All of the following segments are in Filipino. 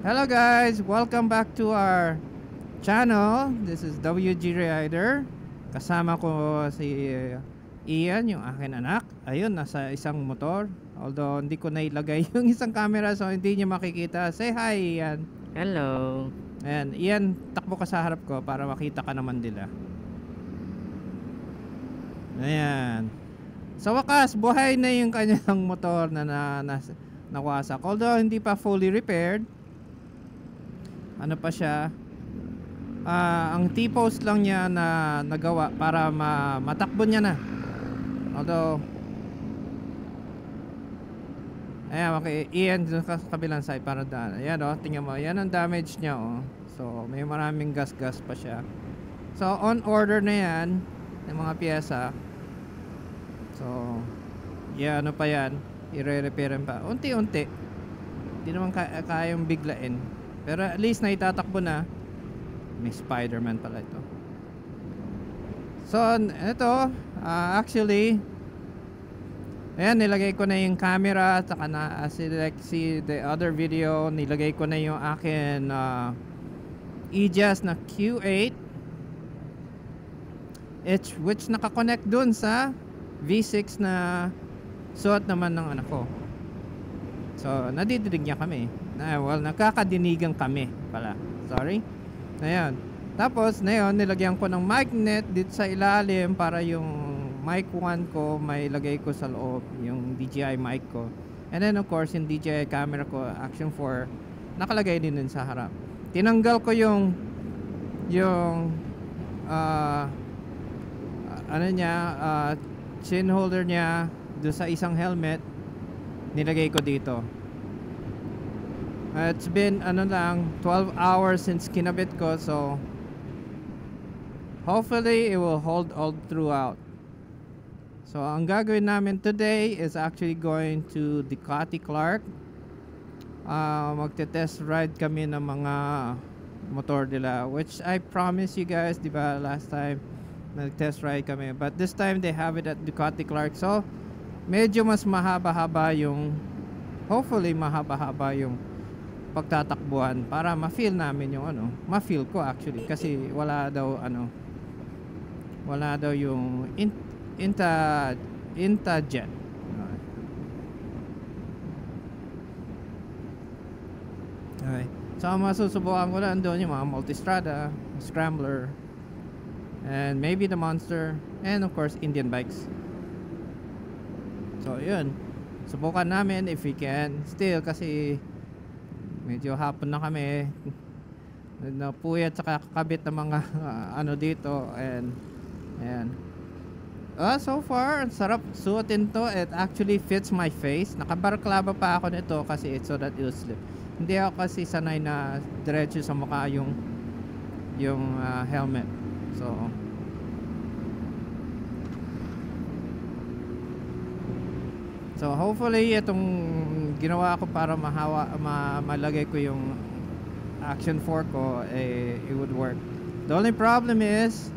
Hello guys, welcome back to our channel. This is WG Rider. Kasama ko si Ian, yung akin anak. Ayun, nasa isang motor. Although hindi ko nailagay yung isang camera so hindi niya makikita. Say hi Ian. Hello. Ayan, Ian, takbo ka sa harap ko para makita ka naman nila. Ayan. Sa wakas, buhay na yung kanyang motor na nawasak. Although hindi pa fully repaired. Ano pa siya? Ang T-post lang niya na nagawa para matakbo niya na. Although ayan, okay, Ian dun sa kabilang side para daan. Ayan tingnan mo, yan ang damage niya So may maraming gas-gas pa siya. So on order na yan ng mga piyesa. So yeah, ano pa yan, i-re-repairin pa unti-unti. Hindi naman kayang biglain, pero at least na itatakbo na. May Spider-Man pala ito. So ito actually ayan, nilagay ko na yung camera at saka na select see the other video, nilagay ko na yung akin EJAS na Q8 which nakakonect dun sa V6 na suot naman ng anak ko. So nadidinig niya kami. Well, nakakadinigan kami pala. Sorry. Ayan. Tapos ngayon nilagyan ko ng magnet dito sa ilalim para yung mic 1 ko may lagay ko sa loob, yung DJI mic ko. And then of course yung DJI camera ko Action 4 nakalagay din dun sa harap. Tinanggal ko yung ano niya, chin holder niya do sa isang helmet, nilagay ko dito. It's been 12 hours since kinabit ko, so hopefully it will hold all throughout. So ang gagawin namin today is actually going to Ducati Clark. Magte-test ride kami ng mga motor nila, which I promised you guys, diba, last time nag-test ride kami, but this time they have it at Ducati Clark. So medyo mas mahaba-haba yung, hopefully mahaba-haba yung pagtatakbuhan para ma-feel namin yung ma-feel ko actually, kasi wala daw yung Intajet. Okay. So masusubukan ko lang doon yung mga Multistrada, Scrambler, and maybe the Monster, and of course Indian bikes. So yun, subukan namin if we can still, kasi medyo hapon na kami, napuyat sa kakabit ng mga dito, and ayan. So far, sarap suotin to. It actually fits my face. Nakabaraklaba pa ako nito kasi it's so that it'll slip. Hindi ako kasi sanay na diretso sa mukha yung helmet. So hopefully itong ginawa ko para malagay ko yung Action 4 ko, it would work. The only problem is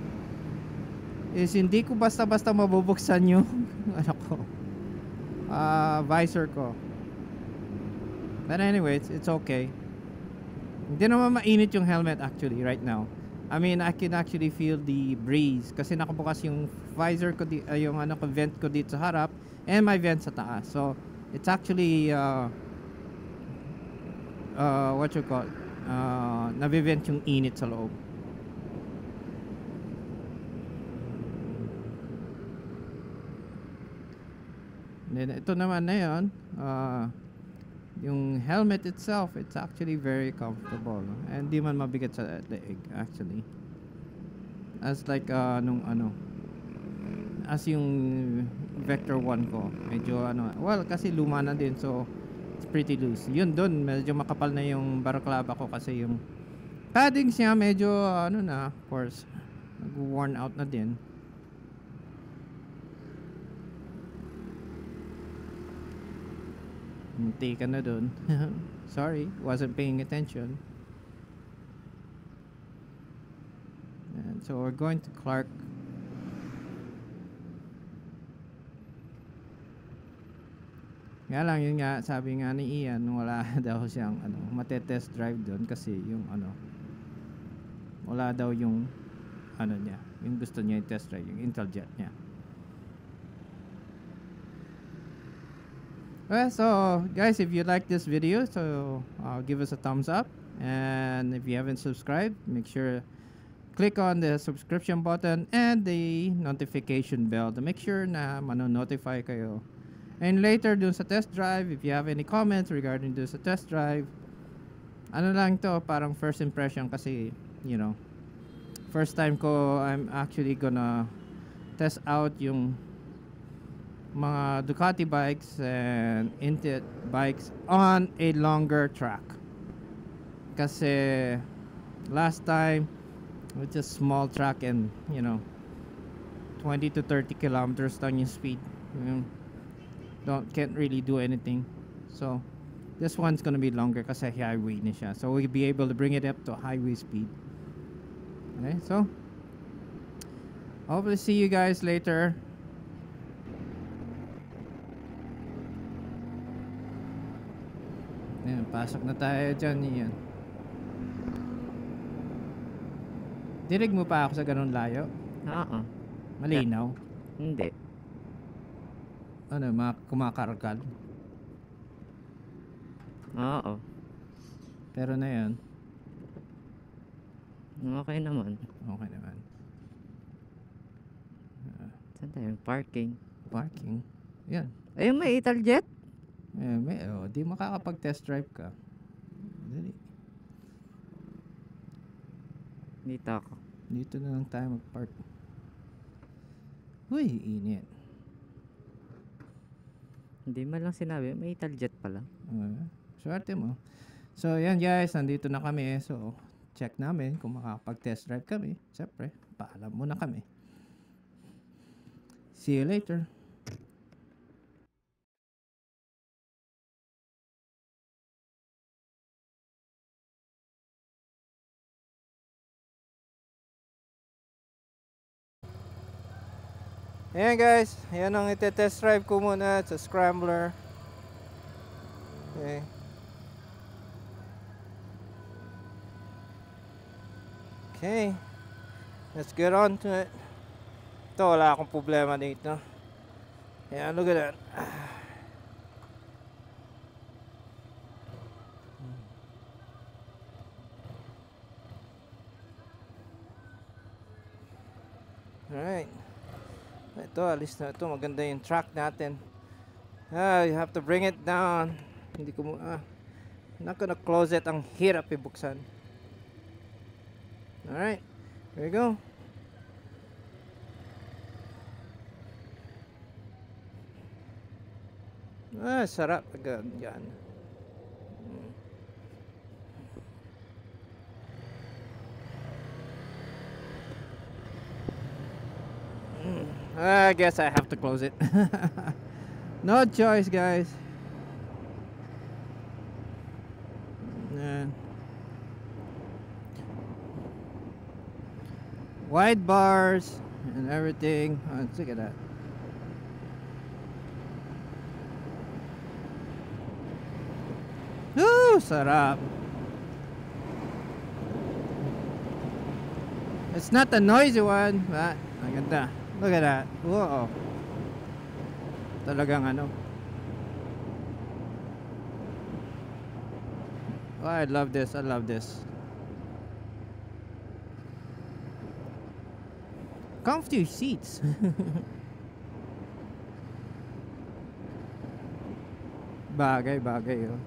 hindi ko basta-basta mabubuksan yung visor ko. But anyway, it's okay. Hindi naman mainit yung helmet actually right now. I mean, I can actually feel the breeze kasi nakabukas yung visor ko, yung vent ko dito sa harap, and my vent sa taas. So it's actually what you call, nabivent yung init sa loob. Then ito naman na yun, yung helmet itself, it's actually very comfortable, and di man mabigat sa leeg actually, as like as yung Vector 1 ko, medyo well, kasi luma na din, so it's pretty loose. Yun dun, medyo makapal na yung baraklaba ko kasi yung paddings niya medyo na, of course, nag-worn out na din. Munti ka na dun. Sorry, wasn't paying attention. And so we're going to Clark. Kaya lang yun nga, sabi nga ni Ian, wala daw siyang mate-test drive doon kasi yung wala daw yung niya, yung gusto niya i-test drive, yung Inteljet niya. Well, so guys, if you like this video, so give us a thumbs up, and if you haven't subscribed, make sure click on the subscription button and the notification bell to make sure na mano-notify kayo. And later dun sa test drive, if you have any comments regarding dun sa test drive, lang to, parang first impression kasi, first time ko I'm actually gonna test out yung mga Ducati bikes and Intet bikes on a longer track. Kasi last time with just small track and 20 to 30 kilometers lang yung speed. Can't really do anything. So this one's gonna be longer kasi highway na siya. So we'll be able to bring it up to highway speed. Okay, so hopefully see you guys later. Ayan, pasok na tayo dyan. Yan. Dirig mo pa ako sa ganun layo? Oo. Malinaw? Hindi. Kumakargal? Oo. Pero na yan. Okay naman. Okay naman. Saan tayo? Parking. Parking? Yan. Ayun, may Italjet? Di makakapag-test drive ka. Dali. Dito ako. Dito na lang tayo mag-park. Uy, init. Hindi man lang sinabi, may Italjet pala. Swerte mo. So, yan guys, nandito na kami. So, check namin kung makakapag-test drive kami. Siyempre, paalam muna kami. See you later. Ayan guys, ayan ang ite-test drive ko muna sa Scrambler. Okay. Okay. Let's get on to it. Ito, wala akong problema dito. Ayan, look at that. Alright. Ito, alis na ito. Maganda yung track natin. You have to bring it down. Hindi ko not gonna close it. Ang hirap ibuksan. Alright. Here we go. Sarap. Yan. I guess I have to close it. No choice, guys. Wide bars and everything. Look at that. Woo! Sarap. It's not the noisy one, but maganda. Look at that. Whoa. Talagang Oh, I love this. I love this. Comfy seats. Bagay, oh.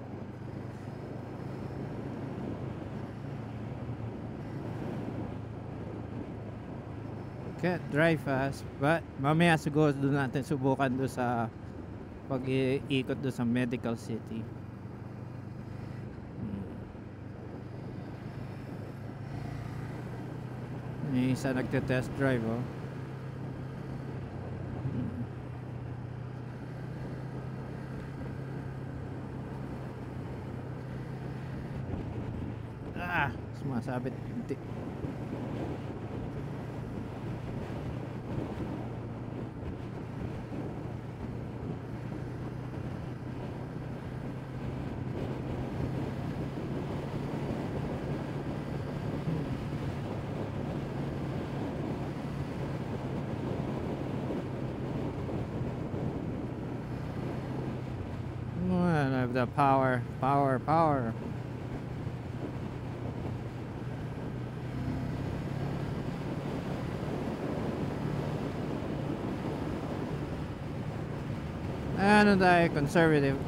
Can't drive fast, but mamaya siguro doon natin subukan doon sa pag-iikot doon sa Medical City. May isa nagte-test drive, oh. Sumasabit. love the power, power, power. Ano tayo, conservative.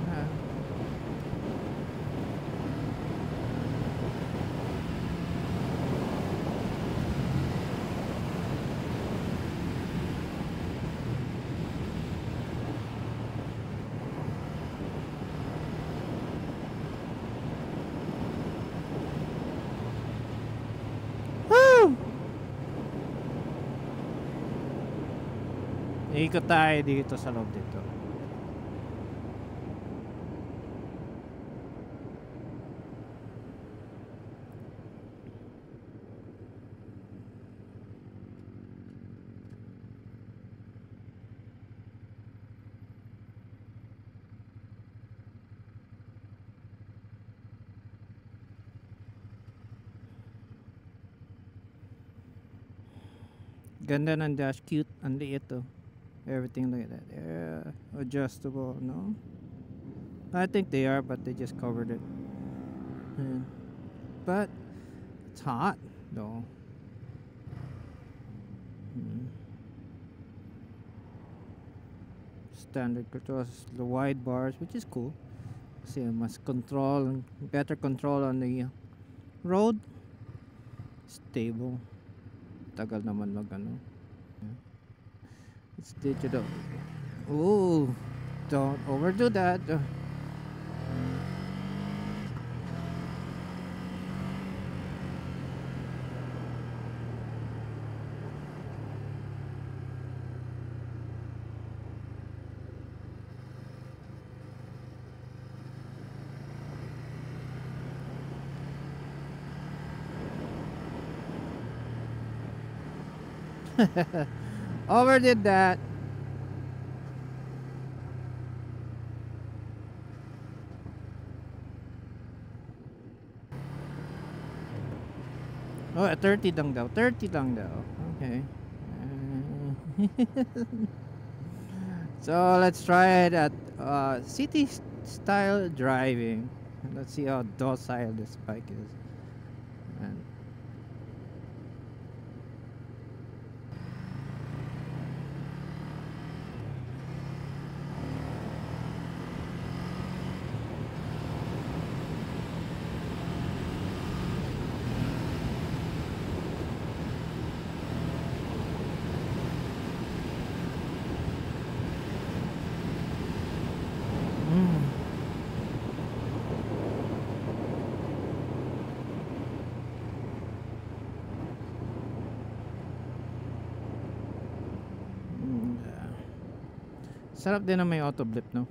Woo! Ikot tayo dito sa loob dito. Ganda ng dash, cute, ang liit to. Everything like that. Yeah, adjustable, no? I think they are, but they just covered it. Yeah. But it's hot, though. Standard controls, the wide bars, which is cool. Kasi mas control, better control on the road. Stable. Tagal naman mag ano. It's digital. Ooh, don't overdo that. Overdid that. Oh, 30 lang daw. 30 lang daw. Okay. So, let's try it at city style driving. Let's see how docile this bike is. And sarap din na may auto blip, no?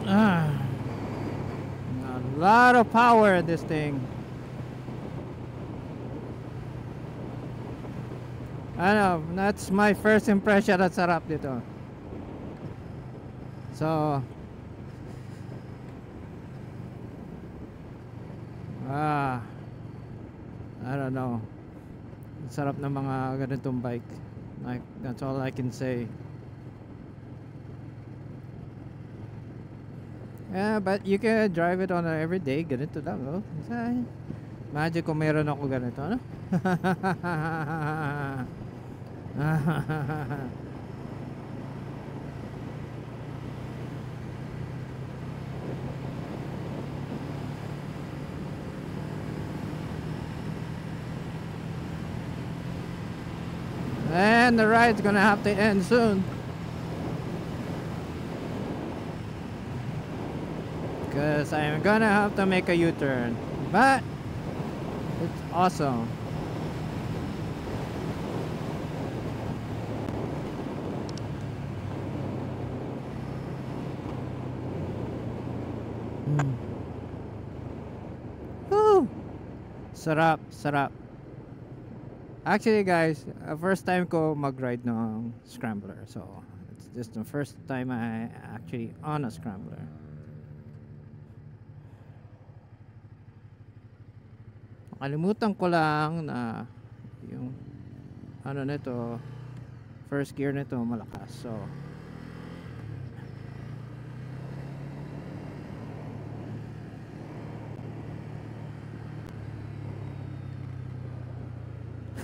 A lot of power in this thing. Ano, that's my first impression at sarap dito. So, I don't know. Sarap ng mga ganitong bike. Like, that's all I can say. Yeah, but you can drive it on a everyday. Ganito lang, oh. Imagine kung meron ako ganito, ano? And the ride's gonna have to end soon. Because I'm gonna have to make a U-turn. But it's awesome. Woo! Sarap, sarap. Actually guys, first time ko mag-ride ng scrambler. So, it's just the first time I actually on a scrambler. Nakalimutan ko lang na yung ano nito, first gear nito malakas. So,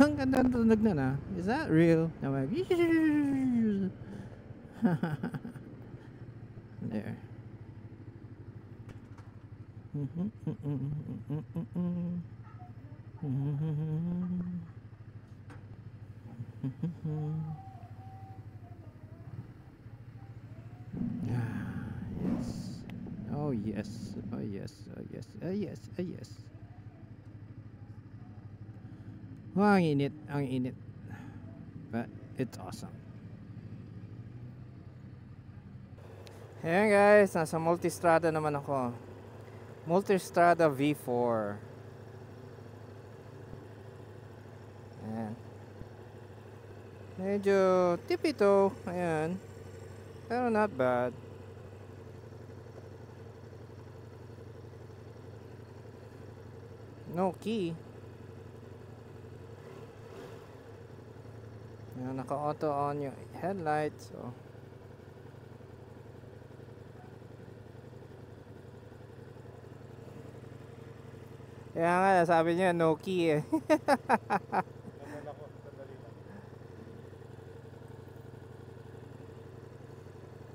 ang ganda ng tunog na na. Is that real? There. Yes. Oh yes. Oh yes. Oh yes. Oh yes. Oh yes. Wow, ang init. Ang init. But it's awesome. Ayan guys, nasa Multistrada naman ako. Multistrada V4. Ayan. Medyo tip ito. Ayan. Pero not bad. No key. Ayan, naka-auto on yung headlights. So kaya nga, sabi niya, no key eh.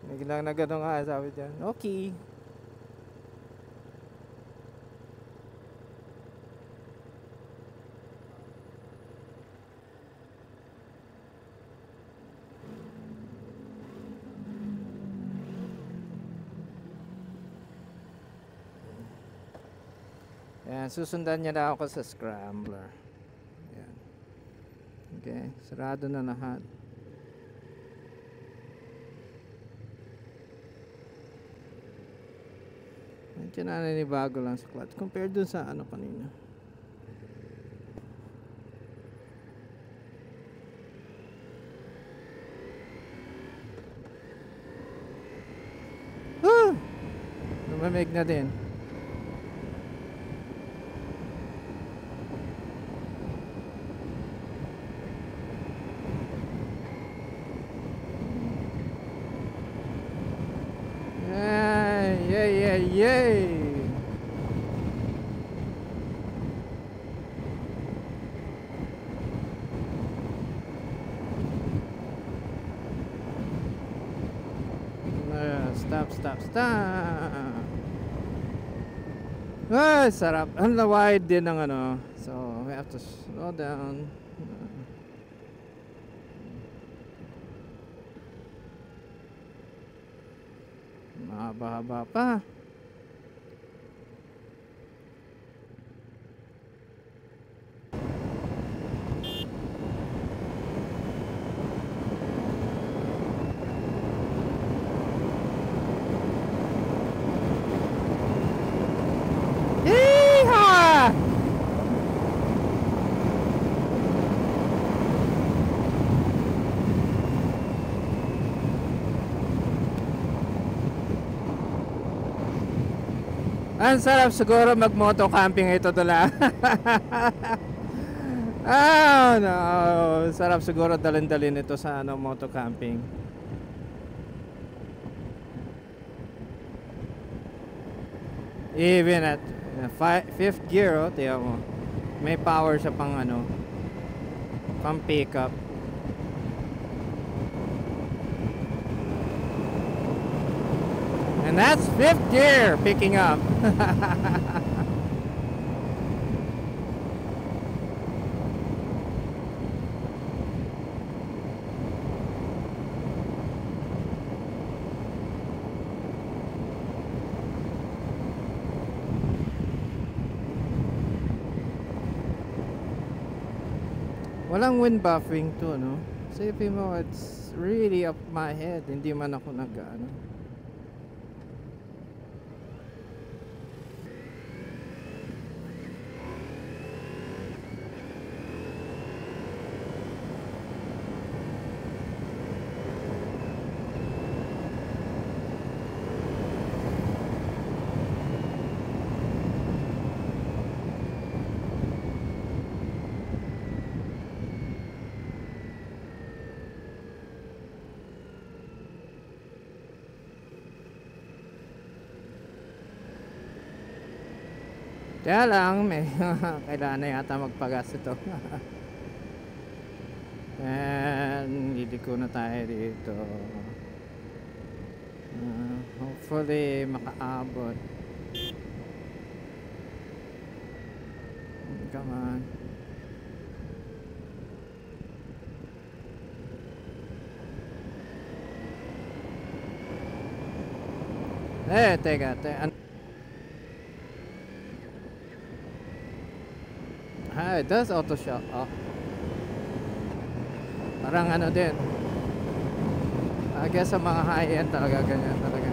Biglang na gano'n nga, sabi niya, no key. Ayan, susundan niya na ako sa scrambler. Ayan. Okay, sarado na lahat. Medyo naninibago lang sa clutch compared dun sa ano kanina. Lumamig na din. Yay! Stop. Ay, sarap. Ang wide din ng ano. So, we have to slow down. Mahaba-haba pa. Ang sarap siguro mag-moto camping ito tala. Oh no, sarap siguro dalhin-dalhin ito sa ano, moto camping. Even at fifth gear, oh, tiyan mo. May power siya pang ano, pang pickup. And that's fifth gear picking up. Walang wind buffing to, no? Isipin mo, it's really up my head. Hindi man ako nag-ano. Kaya lang, may kailangan na yata magpagas ito. And liliko na tayo dito. Hopefully makaabot. Come on. Teka. It does auto shut off. Parang ano din. I guess sa mga high-end talaga ganyan talaga.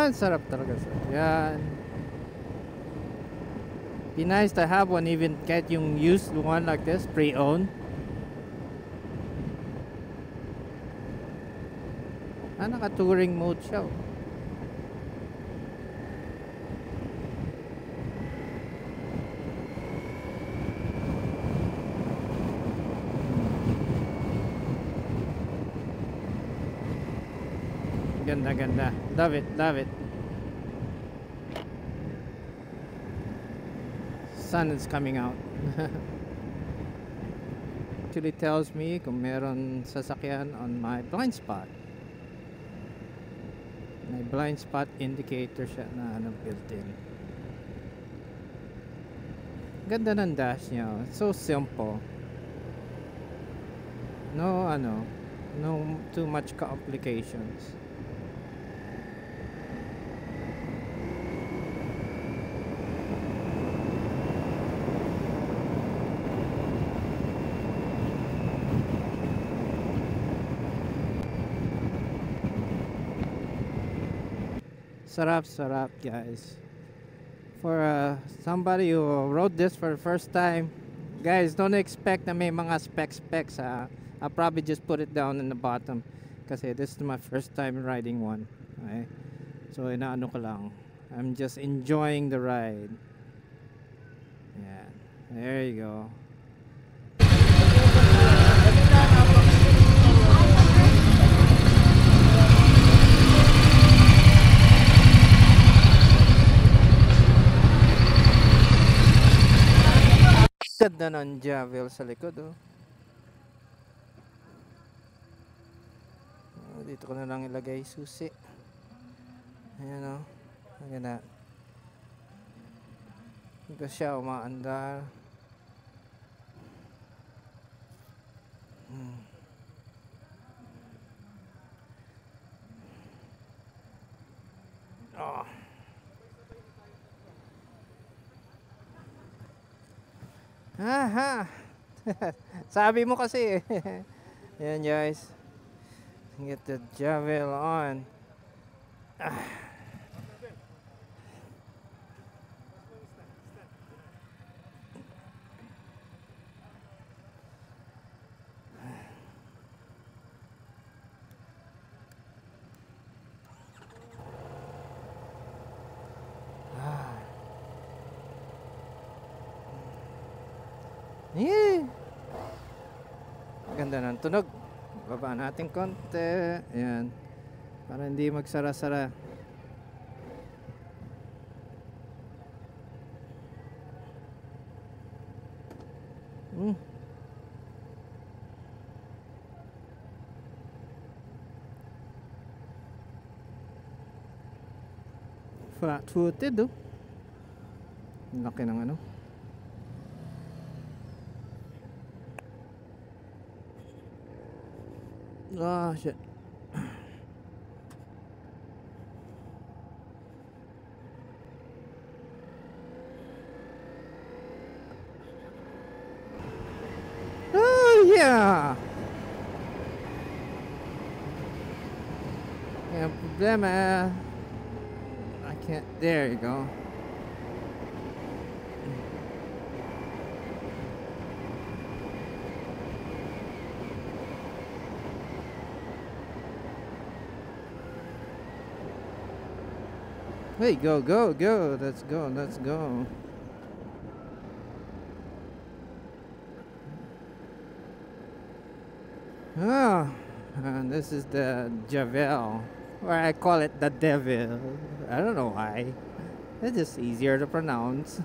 Sarap talaga sir. Yan. Be nice to have one, even get yung used one like this, pre-owned. Naka-touring mode siya. Ganda. Love it. Sun is coming out. Actually tells me kung meron sasakyan on my blind spot. May blind spot indicator siya na built-in. Ganda ng dash niya. So simple. No too much complications. Sarap guys. For somebody who rode this for the first time, guys, don't expect na may mga specs I'll probably just put it down in the bottom kasi this is my first time riding one. Okay? So inaano ko lang, I'm just enjoying the ride. Yeah, there you go. Ganda ng Javel sa likod, oh. Dito ko na lang ilagay susi. Ayan, oh. Maganda. Dito siya umaandar. Oh. Aha. Sabi mo kasi. Ayan guys. Get the Javel on. Ganda ng tunog. Baba natin konti. Ayan. Para hindi magsara-sara. Flat-footed oh. Laki ng ano. Ah, shit. Oh, yeah. Kaya problema. I can't. There you go. Hey, go, go, go. Let's go, let's go. Oh, and this is the Javel, or I call it the Devil. I don't know why. It's just easier to pronounce.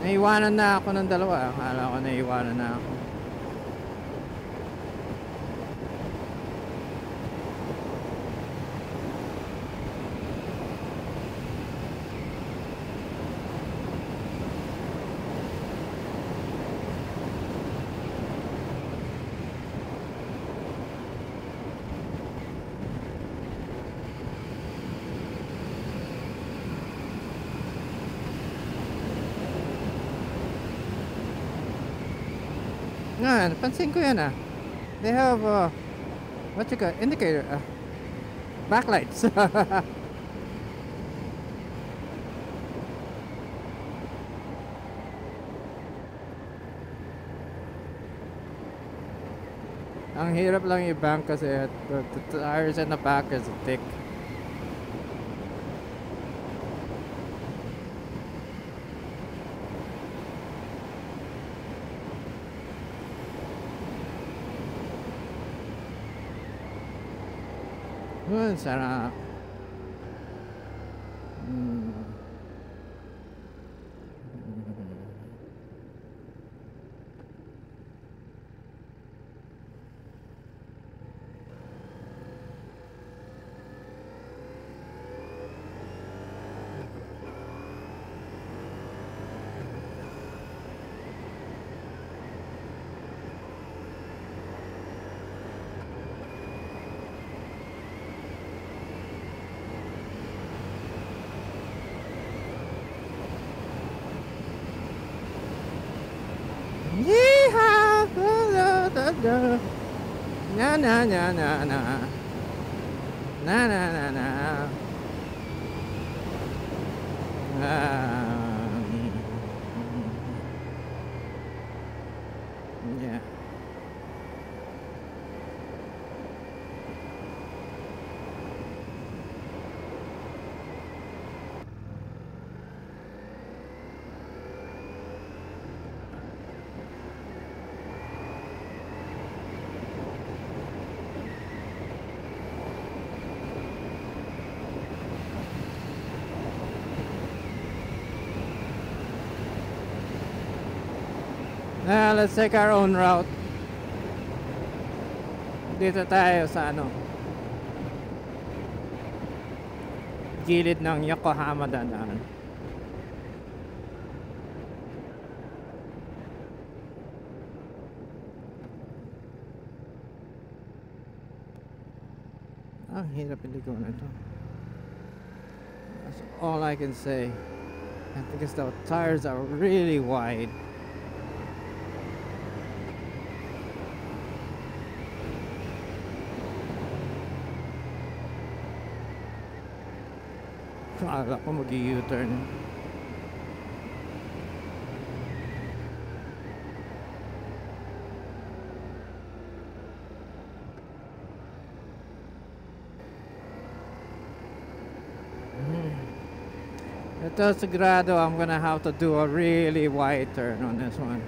Naiwanan na ako ng dalawa. Akala ko naiwanan na ako. Nga, napansin ko yan ah. They have what you call indicator, backlights. Ang hirap lang i-bank kasi the tires in the back is thick. Sarap. Yeehaw! Na na na na na. Na na na na. Yeah. Let's take our own route. Dito tayo sa ano, gilid ng Yokohama dadaan. Ang hirap iligo na ito. That's all I can say. I think it's the tires are really wide. Akala ko mag-U-turn. Ito sigurado I'm gonna have to do a really wide turn on this one.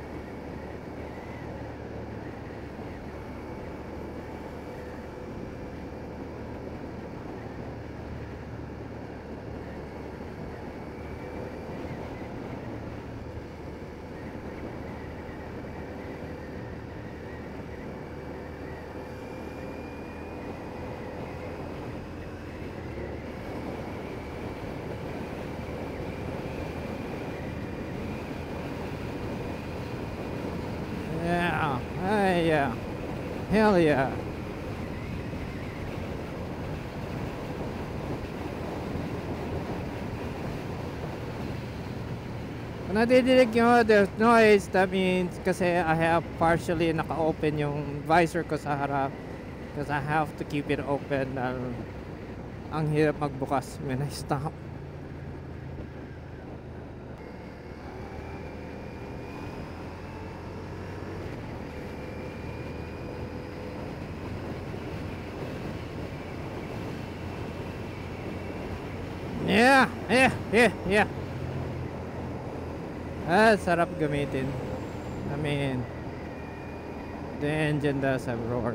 Yeah, yeah, hell yeah. Kung nadidinig nyo, there's noise, that means kasi I have partially naka-open yung visor ko sa harap. Because I have to keep it open. Ang hirap magbukas when I stop. Yeah. Sarap gamitin. I mean, the engine does have roar.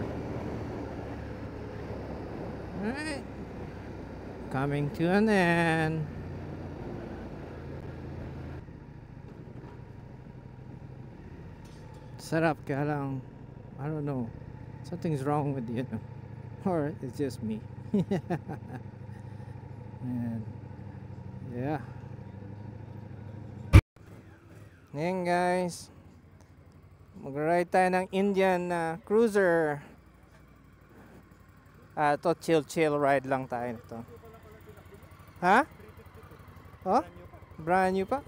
Alright. Coming to an end. Sarap kaya lang, I don't know. Something's wrong with you. Or it's just me. And yeah. Ngayon guys, mag-ride tayo ng Indian cruiser. To chill ride lang tayo nito. Ha? Oh? Brand new pa?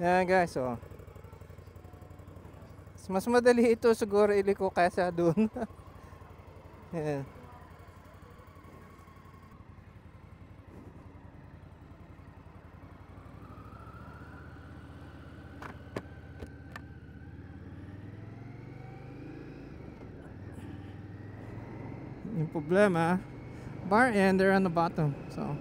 Yan guys, oh. Mas madali ito siguro iliko kaysa dun. Yan. Yung problema, bar end, they're on the bottom, so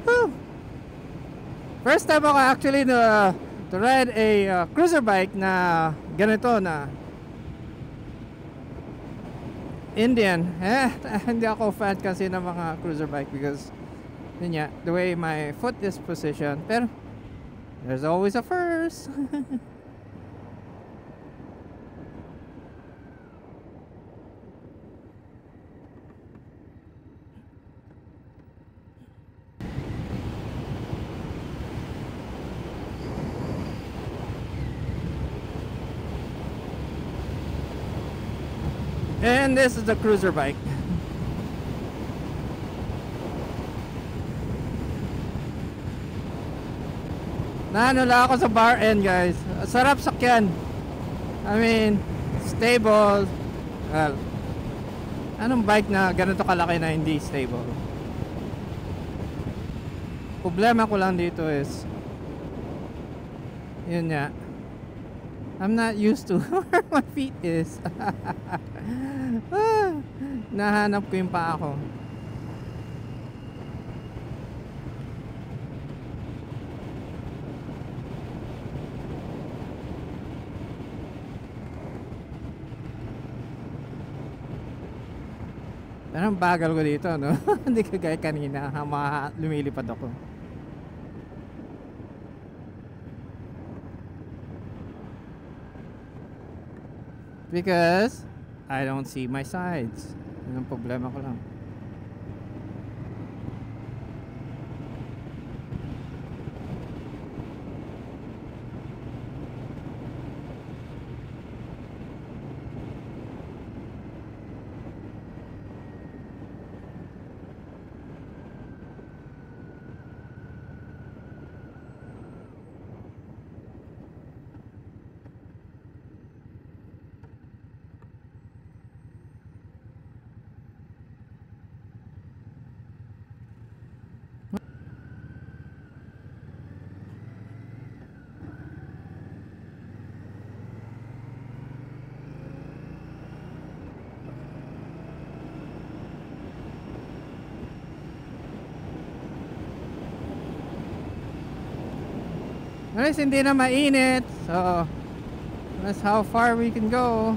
Whew. First time ako actually to ride a cruiser bike na ganito na Indian. Hindi ako fan kasi ng mga cruiser bike because yun nga, the way my foot is positioned. Pero there's always a first. And this is the cruiser bike. Naano ako sa bar end guys. Sarap sakyan. I mean, stable. Well, anong bike na ganito kalaki na hindi stable? Problema ko lang dito is yun nga, I'm not used to where my feet is. Nahanap ko yung paa ko. Pero ang bagal ko dito, no? Hindi kagaya kanina, lumilipad ako. Because I don't see my sides. Yun ang problema ko lang. At least hindi na mainit. So, that's how far we can go.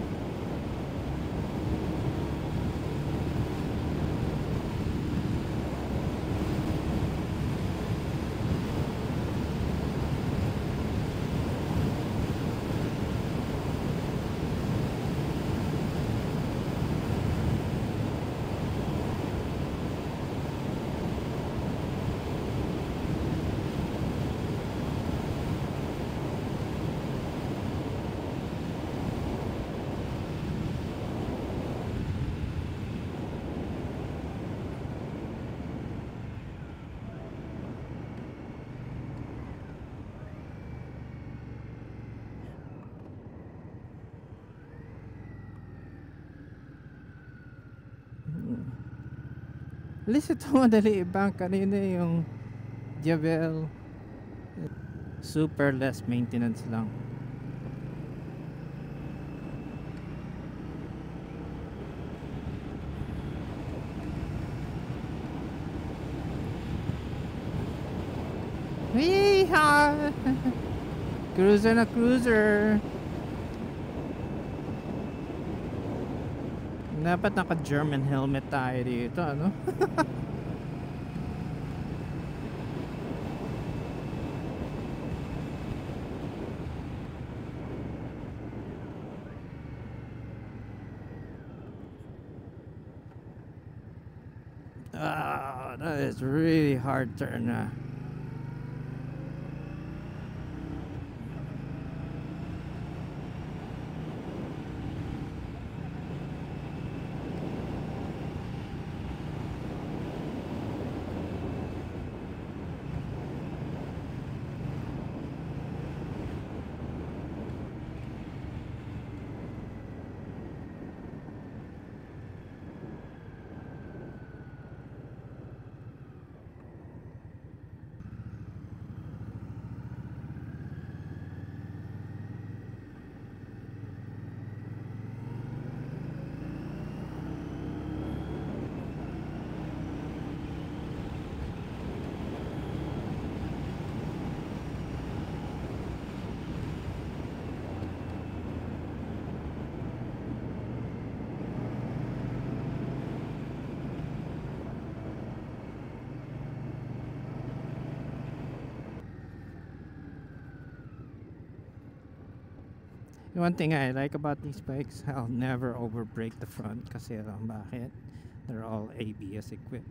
At least ito madali ibang. Kanina yung Javel, super less maintenance lang. Yeehaw! Cruiser na cruiser. Dapat naka-German helmet tayo dito, ano? Ah, that is really hard turn na. One thing I like about these bikes, I'll never overbrake the front kasi alam bakit? They're all ABS equipped.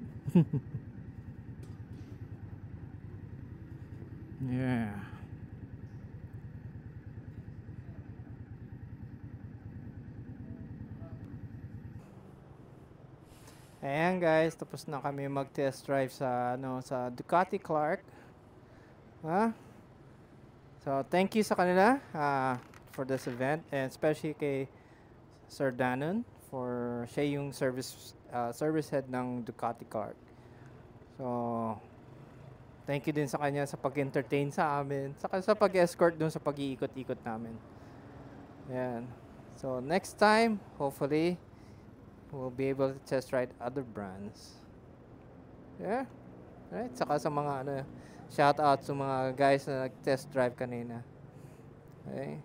Yeah. Ayan guys, tapos na kami mag-test drive sa sa Ducati Clark. So thank you sa kanila for this event, and especially kay Sir Danon for siya yung service head ng Ducati Clark. So thank you din sa kanya sa pag-entertain sa amin, saka sa pag-escort dun sa pag-iikot-ikot namin. Ayan. So next time, hopefully we'll be able to test ride other brands. Yeah. Right, saka sa mga shout out sa mga guys na nag-test drive kanina. Okay.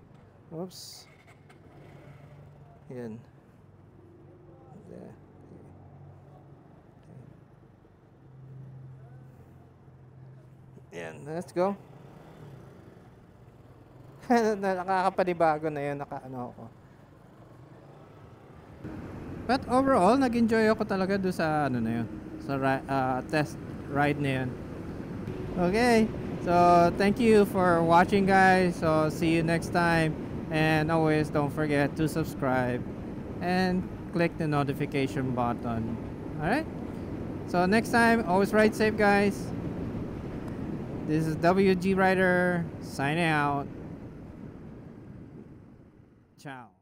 Oops. Yan. Yan, let's go. Nakakapanibago na yun, ako. But overall, nag-enjoy ako talaga doon sa na yun, sa test ride na yun. Okay, so thank you for watching guys. So see you next time. And always don't forget to subscribe and click the notification button. Alright? So next time, always ride safe guys. This is WG Rider signing out. Ciao.